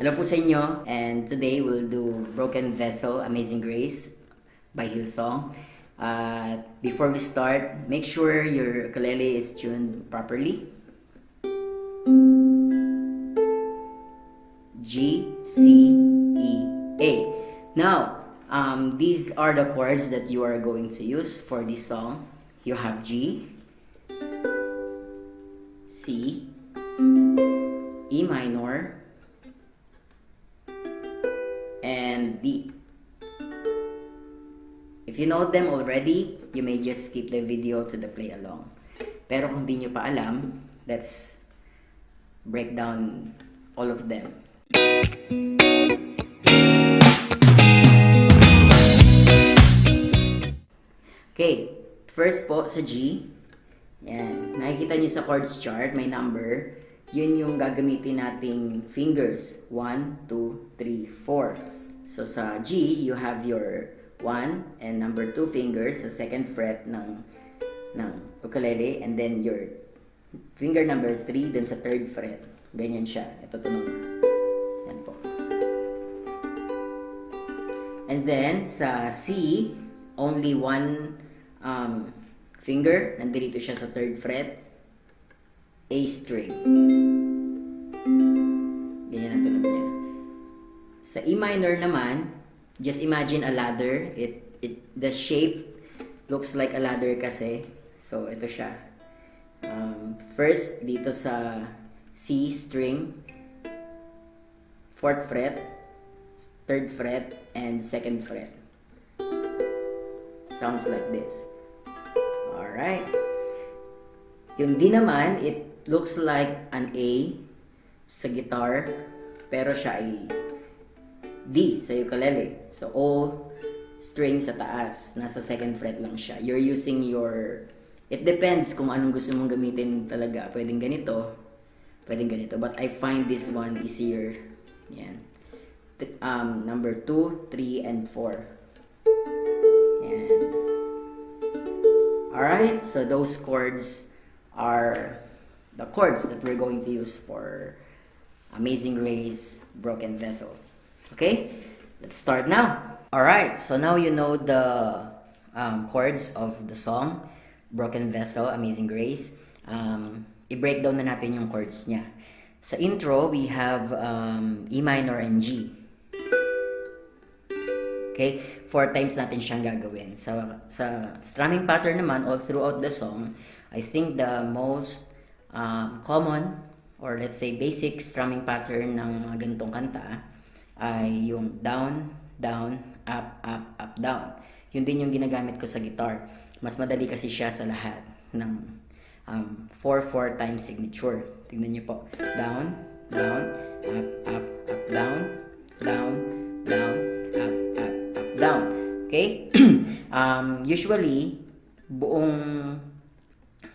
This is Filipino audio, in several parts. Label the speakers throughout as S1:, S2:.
S1: Hello po sa inyo, and today we'll do Broken Vessel, Amazing Grace by Hillsong. Before we start, make sure your ukulele is tuned properly. G, C, E, A. Now, these are the chords that you are going to use for this song. You have G, C, E minor, and D. If you know them already, you may just skip the video to the play along. Pero kung di nyo pa alam, let's break down all of them. Okay, first po sa G. Yan, nakikita nyo sa chords chart, may number. Yun yung gagamitin nating fingers. 1, 2, 3, 4. So sa G, you have your 1 and number 2 fingers sa second fret ng ukulele, and then your finger number 3 dun sa third fret. Ganyan siya. Ito tunog. Yan po. And then sa C, only one finger. Nandito siya sa third fret. A string. Ganyan ang tunog niya. Sa E minor naman, just imagine a ladder. The shape looks like a ladder kasi. So, ito siya. First, dito sa C string, 4th fret, 3rd fret, and 2nd fret. Sounds like this. Alright. Yung D naman, it looks like an A sa guitar, pero siya ay D sa ukulele. So, all strings sa taas, nasa 2nd fret lang siya. You're using your... It depends kung anong gusto mong gamitin talaga. Pwedeng ganito, pwedeng ganito. But I find this one easier. Yan. Number 2, 3, and 4. Yan. Alright, so those chords are the chords that we're going to use for Amazing Grace, Broken Vessel. Okay, let's start now. Alright, so now you know the chords of the song, Broken Vessel, Amazing Grace. I-breakdown na natin yung chords niya. Sa intro, we have E minor and G. Okay, 4 times natin siyang gagawin. Sa strumming pattern naman, all throughout the song, I think the most common, or let's say basic strumming pattern ng mga ganitong kanta ay yung down, down, up, up, up, down. Yun din yung ginagamit ko sa guitar. Mas madali kasi siya sa lahat ng 4/4 time signature. Tingnan niyo po. Down, down, up, up, up, down, down, down, up, up, up, down. Okay? Usually, buong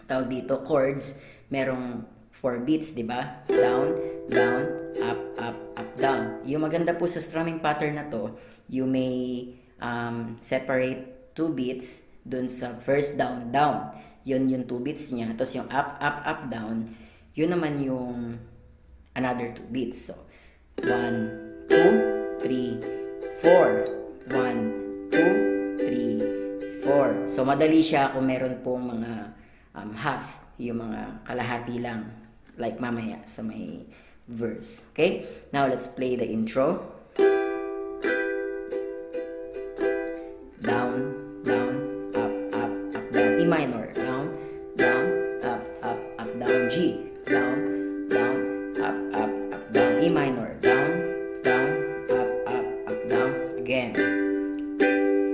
S1: tawag dito, chords, merong 4 beats, di ba? Down, down, up, up, up, down. Yung maganda po sa strumming pattern na to, you may separate 2 beats dun sa first down, down. Yun yung 2 beats niya. Tapos yung up, up, up, down, yun naman yung another 2 beats. So, 1, 2, 3, 4. 1, 2, 3, 4. So, madali siya kung meron pong mga half, yung mga kalahati lang, like mamaya sa may verse. Okay? Now, let's play the intro. Down, down, up, up, up, down. E minor. Down, down, up, up, up, down. G. Down, down, up, up, up, down. E minor. Down, down, up, up, up, down. Again.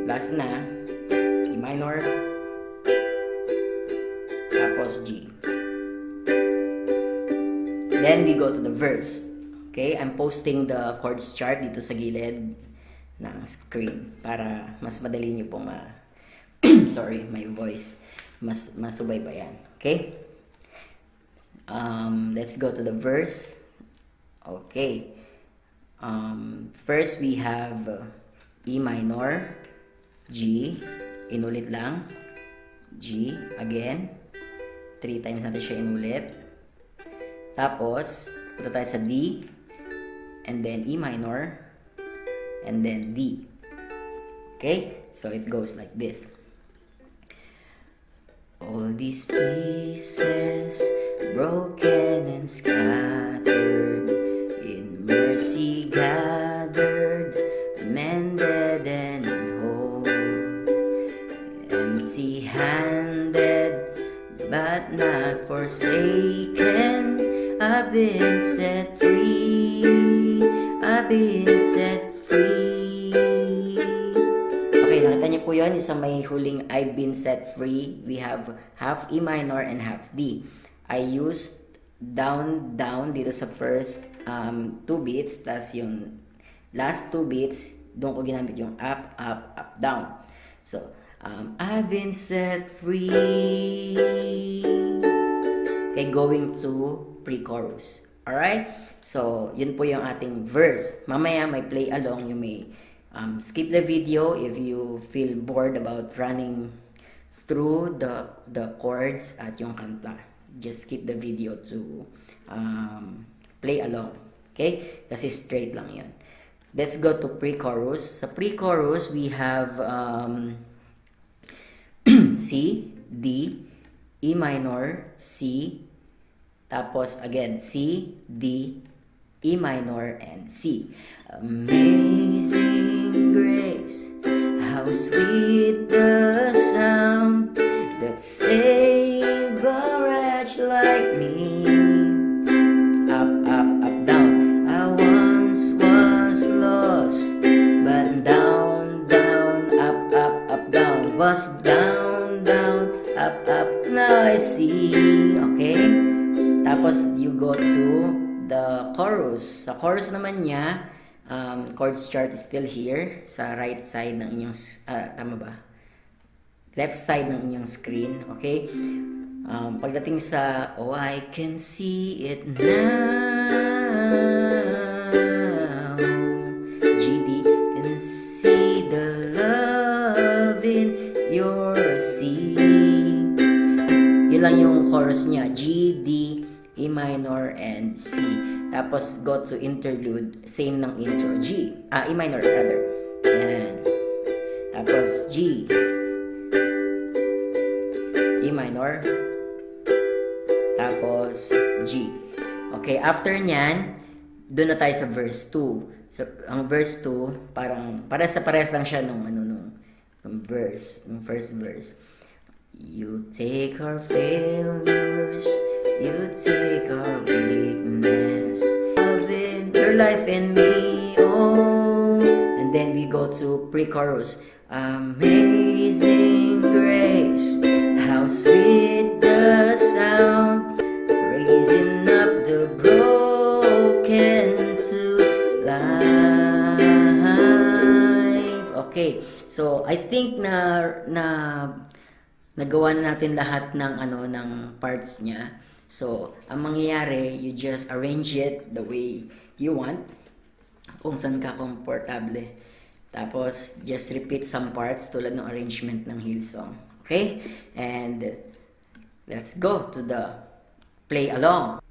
S1: Last na. E minor. Tapos G. Then we go to the verse. Okay, I'm posting the chords chart dito sa gilid ng screen para mas madali niyo pong sorry, my voice mas masubaybayan. Okay? Let's go to the verse. Okay. First we have E minor, G, inulit lang, G, again, 3 times natin siya inulit. Tapos, punta tayo sa D, and then E minor, and then D. Okay, so it goes like this. All these pieces broken and scattered, in mercy gathered, mended and whole, empty-handed but not forsaken. I've been set free, I've been set free. Okay, nakita niyo po yun, isang may huling I've been set free. We have half E minor and half D. I used down, down dito sa first 2 beats, tas yung last 2 beats, doon ko ginamit yung up, up, up, down. So, I've been set free. Okay, going to pre-chorus. Alright? So, yun po yung ating verse. Mamaya may play along. You may skip the video if you feel bored about running through the chords at yung kanta. Just skip the video to play along. Okay? Kasi straight lang yun. Let's go to pre-chorus. Sa pre-chorus, we have C, D, E minor, C, tapos again, C, D, E minor, and C. Amazing grace, how sweet the sound that saved a wretch like me. Up, up, up, down. I once was lost, but down, down, up, up, up, down. Was down, down, up, up, now I see. Okay? Tapos, you go to the chorus. Sa chorus naman niya, chords chart is still here sa right side ng inyong, tama ba? Left side ng inyong screen, okay? Pagdating sa, oh, I can see it now. G, D, can see the love in your sea. Yun lang yung chorus niya, G, D, E minor, and C. Tapos, go to interlude. Same ng intro. G. E minor, rather. Yan. Tapos, G. E minor. Tapos, G. Okay, after nyan, doon na tayo sa verse 2. So, ang verse 2, parang, parehas lang siya nung verse, nung first verse. You take our failures, you take our weakness, love in your life in me, oh. And then we go to pre-chorus. Amazing grace, how sweet the sound, raising up the broken to life. Okay, so I think nagawa na natin lahat ng ng parts niya. So, ang mangyayari, you just arrange it the way you want, kung saan ka komportable. Tapos, just repeat some parts tulad ng arrangement ng Hillsong. Okay? And let's go to the play along.